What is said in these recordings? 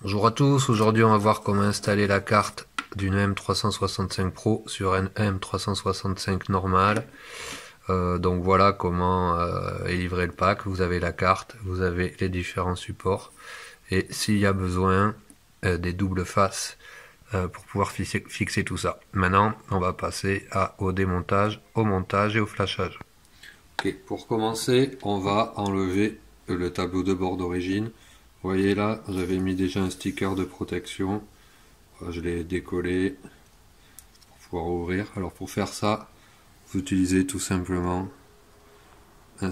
Bonjour à tous, aujourd'hui on va voir comment installer la carte d'une M365 Pro sur une M365 normale. Donc voilà comment est livré le pack. Vous avez la carte, vous avez les différents supports et s'il y a besoin des doubles faces pour pouvoir fixer tout ça. Maintenant on va passer au démontage, au montage et au flashage. Ok, pour commencer on va enlever le tableau de bord d'origine. Vous voyez là, j'avais mis déjà un sticker de protection. Je l'ai décollé pour pouvoir ouvrir. Alors pour faire ça, vous utilisez tout simplement un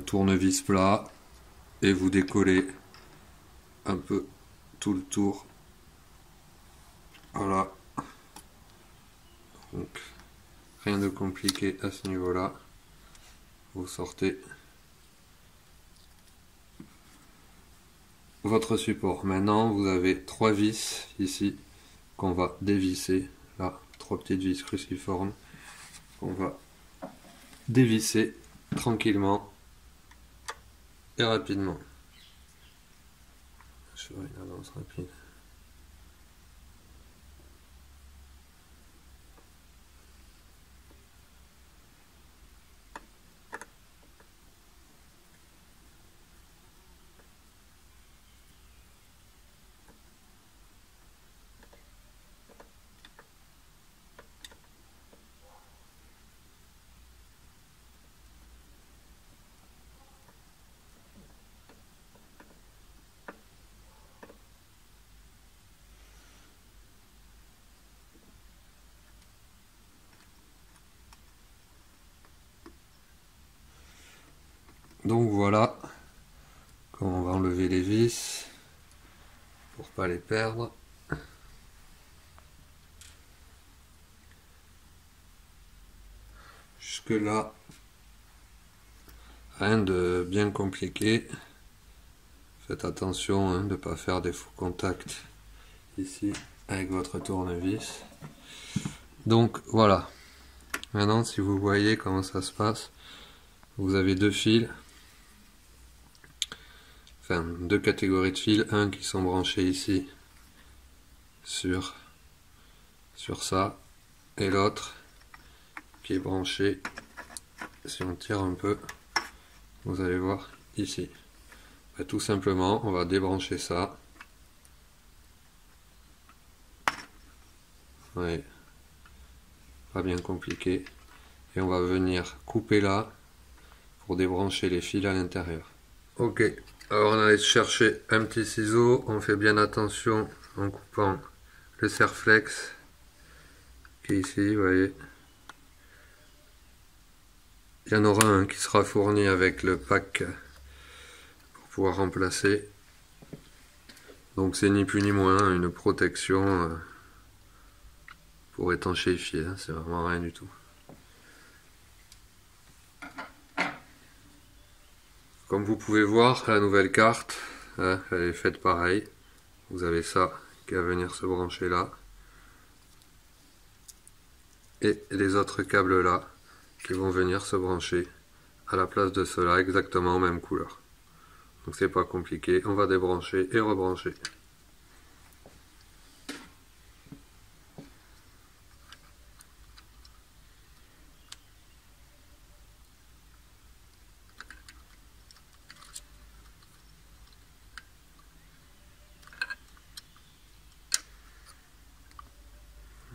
tournevis plat et vous décollez un peu tout le tour. Voilà. Donc rien de compliqué à ce niveau-là. Vous sortez votre support. Maintenant, vous avez trois vis ici qu'on va dévisser. Là, trois petites vis cruciformes qu'on va dévisser tranquillement et rapidement. Je ferai une avance rapide. Donc voilà comment on va enlever les vis pour pas les perdre. Jusque là, rien de bien compliqué. Faites attention de ne pas faire des faux contacts ici avec votre tournevis. Donc voilà. Maintenant, si vous voyez comment ça se passe, vous avez deux fils. Enfin, deux catégories de fils, un qui sont branchés ici sur ça, et l'autre qui est branché, si on tire un peu, vous allez voir ici. Tout simplement, on va débrancher ça. Ouais, pas bien compliqué. Et on va venir couper là pour débrancher les fils à l'intérieur. Ok, alors on allait chercher un petit ciseau, on fait bien attention en coupant le serre-flex qui est ici, vous voyez. Il y en aura un qui sera fourni avec le pack pour pouvoir remplacer. Donc c'est ni plus ni moins une protection pour étanchéifier, c'est vraiment rien du tout. Comme vous pouvez voir, la nouvelle carte, elle est faite pareil. Vous avez ça qui va venir se brancher là. Et les autres câbles là qui vont venir se brancher à la place de ceux-là, exactement même couleur. Donc c'est pas compliqué, on va débrancher et rebrancher.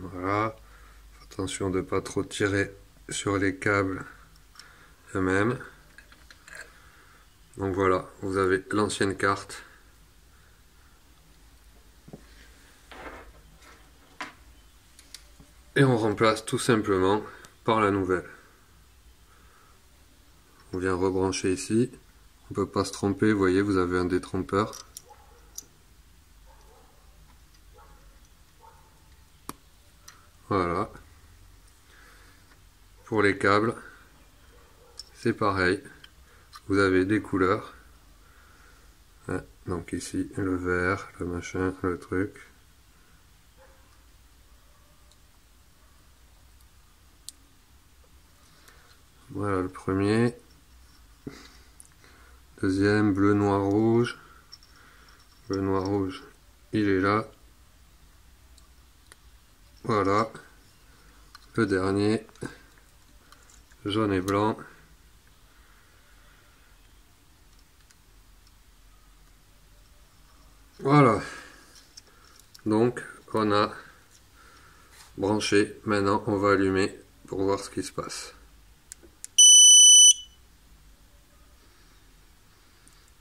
Voilà, attention de ne pas trop tirer sur les câbles eux-mêmes. Donc voilà, vous avez l'ancienne carte. Et on remplace tout simplement par la nouvelle. On vient rebrancher ici. On ne peut pas se tromper, vous voyez, vous avez un détrompeur. Voilà. Pour les câbles, c'est pareil. Vous avez des couleurs. Donc ici, le vert, le machin, le truc. Voilà le premier. Deuxième, bleu, noir, rouge. Le noir rouge, il est là. Voilà. Le dernier, jaune et blanc. Voilà. Donc, on a branché. Maintenant, on va allumer pour voir ce qui se passe.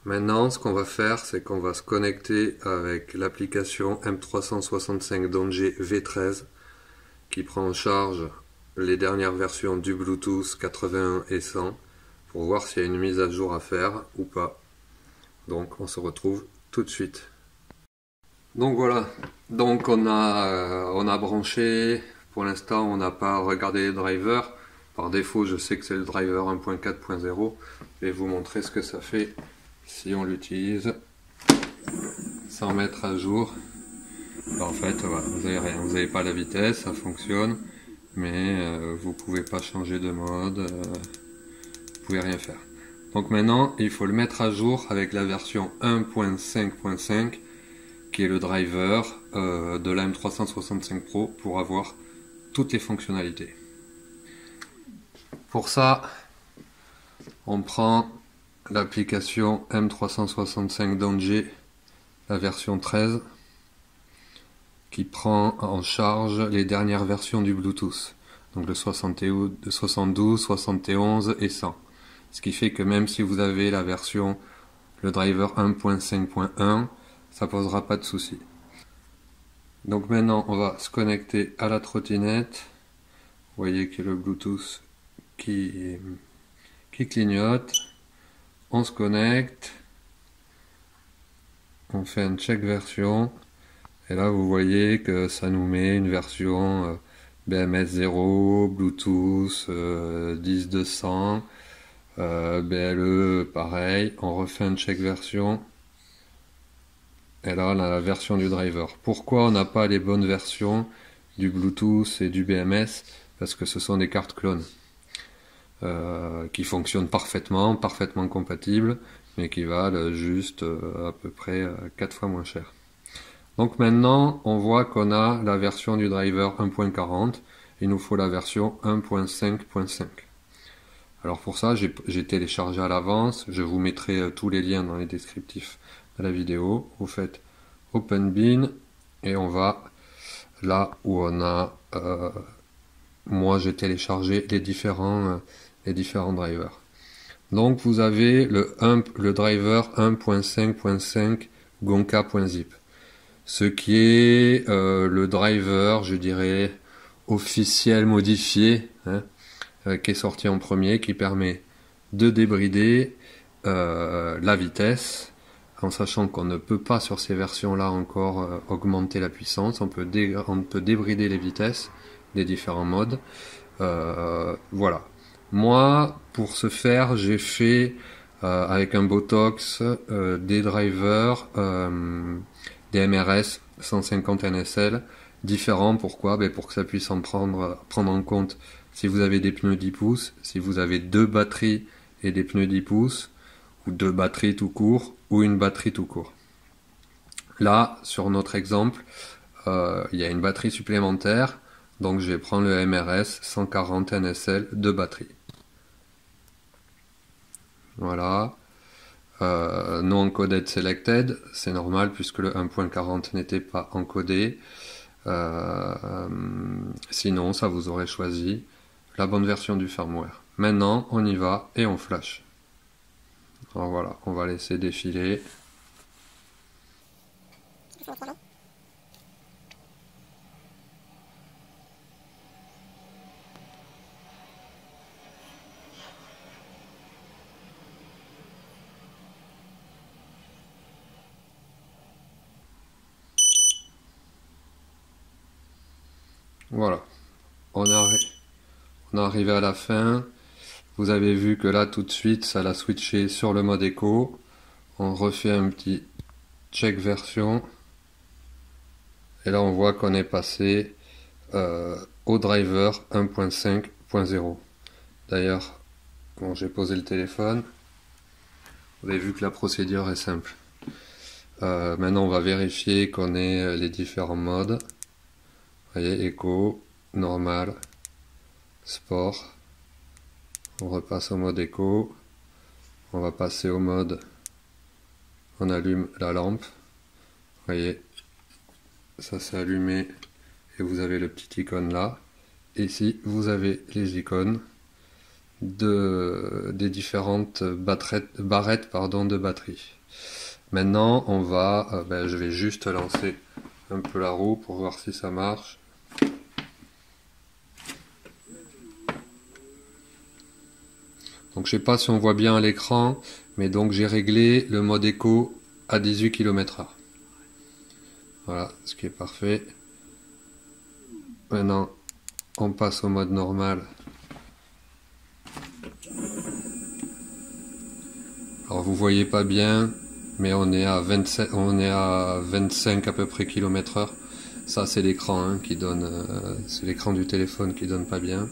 Maintenant, ce qu'on va faire, c'est qu'on va se connecter avec l'application M365 Dongé V13 qui prend en charge les dernières versions du Bluetooth 81 et 100 pour voir s'il y a une mise à jour à faire ou pas. Donc, on se retrouve tout de suite. Donc voilà, donc on a branché, pour l'instant on n'a pas regardé les drivers, par défaut je sais que c'est le driver 1.4.0, je vais vous montrer ce que ça fait si on l'utilise sans mettre à jour. En fait voilà, vous n'avez rien, vous n'avez pas la vitesse, ça fonctionne, mais vous pouvez pas changer de mode, vous pouvez rien faire. Donc maintenant il faut le mettre à jour avec la version 1.5.5 qui est le driver de la M365 Pro pour avoir toutes les fonctionnalités. Pour ça, on prend l'application M365 Dongé, la version 13, qui prend en charge les dernières versions du Bluetooth, donc le 72, 71 et 100. Ce qui fait que même si vous avez la version, le driver 1.5.1, ça posera pas de souci. Donc maintenant on va se connecter à la trottinette. Vous voyez qu'il y a le Bluetooth qui clignote. On se connecte. On fait un check version. Et là vous voyez que ça nous met une version BMS 0, Bluetooth 10.200, BLE pareil. On refait un check version. Et là, on a la version du driver. Pourquoi on n'a pas les bonnes versions du Bluetooth et du BMS? Parce que ce sont des cartes clones qui fonctionnent parfaitement compatibles, mais qui valent juste à peu près 4 fois moins cher. Donc maintenant, on voit qu'on a la version du driver 1.40. Il nous faut la version 1.5.5. Alors pour ça, j'ai téléchargé à l'avance. Je vous mettrai tous les liens dans les descriptifs de la vidéo. Vous faites Open Bin et on va là où on a moi j'ai téléchargé les différents drivers. Donc vous avez le driver 1.5.5 gonka.zip, ce qui est le driver, je dirais, officiel modifié, hein, qui est sorti en premier, qui permet de débrider la vitesse, en sachant qu'on ne peut pas sur ces versions-là encore augmenter la puissance. On peut débrider les vitesses des différents modes. Voilà. Moi, pour ce faire, j'ai fait avec un Botox des drivers, des MRS 150 NSL différents. Pourquoi? Pour que ça puisse prendre en compte si vous avez des pneus 10 pouces, si vous avez deux batteries et des pneus 10 pouces, ou deux batteries tout court, ou une batterie tout court. Là, sur notre exemple, il y a une batterie supplémentaire, donc je vais prendre le MRS 140 NSL de batterie. Voilà. Non encoded selected, c'est normal puisque le 1.40 n'était pas encodé. Sinon, ça vous aurait choisi la bonne version du firmware. Maintenant, on y va et on flash. Alors voilà, on va laisser défiler. Voilà, on est arrivé à la fin. Vous avez vu que là tout de suite ça l'a switché sur le mode écho. On refait un petit check version et là on voit qu'on est passé au driver 1.5.0. D'ailleurs, bon, j'ai posé le téléphone. Vous avez vu que la procédure est simple. Maintenant, on va vérifier qu'on ait les différents modes. Vous voyez, éco, normal, sport. On repasse au mode éco. On va passer au mode, on allume la lampe. Vous voyez, ça s'est allumé et vous avez le petit icône là. Et ici, vous avez les icônes des différentes barrettes de batterie. Maintenant, on va, je vais juste lancer un peu la roue pour voir si ça marche. Donc je sais pas si on voit bien à l'écran, mais donc j'ai réglé le mode éco à 18 km/h. Voilà, ce qui est parfait. Maintenant, on passe au mode normal. Alors vous voyez pas bien, mais on est à 27, on est à 25 à peu près km/h. Ça c'est l'écran qui donne, c'est l'écran du téléphone qui donne pas bien.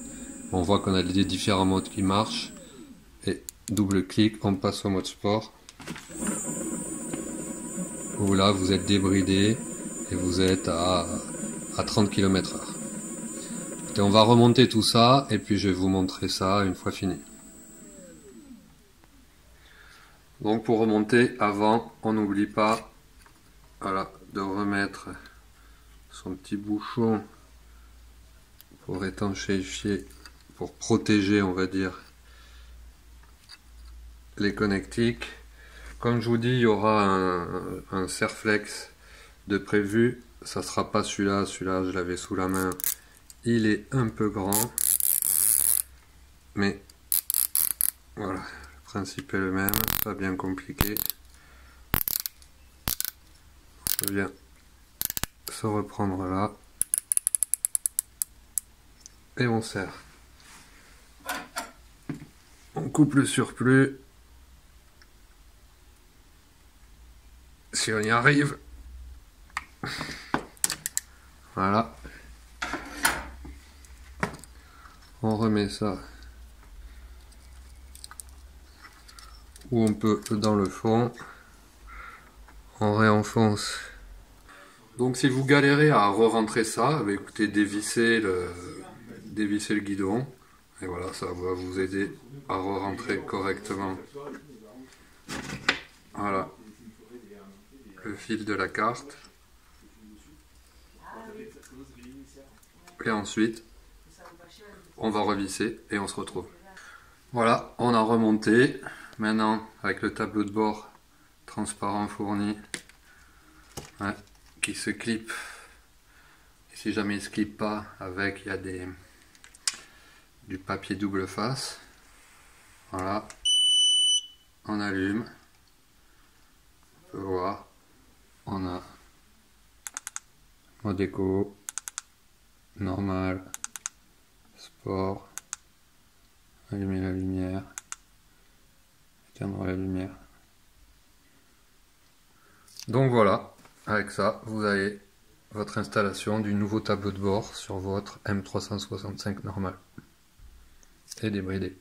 On voit qu'on a les différents modes qui marchent. Et double clic, on passe au mode sport. Où là vous êtes débridé et vous êtes à 30 km/h. Et on va remonter tout ça et puis je vais vous montrer ça une fois fini. Donc pour remonter, avant, on n'oublie pas, voilà, de remettre son petit bouchon pour étanchéifier, pour protéger, on va dire, les connectiques. Comme je vous dis, il y aura un Serflex de prévu. Ça sera pas celui-là, celui-là je l'avais sous la main. Il est un peu grand, mais voilà, le principe est le même, pas bien compliqué. On vient se reprendre là et on serre. On coupe le surplus. Si on y arrive. Voilà. On remet ça où on peut dans le fond. On réenfonce. Donc si vous galérez à re-rentrer ça, écoutez, dévissez le guidon. Et voilà, ça va vous aider à re-rentrer correctement. Voilà. Le fil de la carte. Et ensuite, on va revisser et on se retrouve. Voilà, on a remonté. Maintenant, avec le tableau de bord transparent fourni, qui se clip. Et si jamais il ne se clip pas, avec, il y a du papier double face. Voilà. On allume. On peut voir. On a mode éco, normal, sport, allumer la lumière, éteindre la lumière. Donc voilà, avec ça, vous avez votre installation du nouveau tableau de bord sur votre M365 normal et débridé.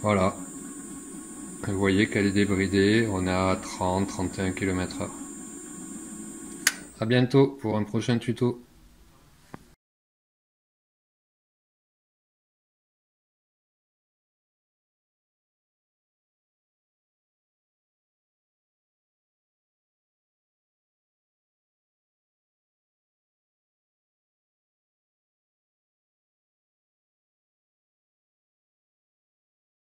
Voilà. Vous voyez qu'elle est débridée, on est à 30-31 km/h. A bientôt pour un prochain tuto.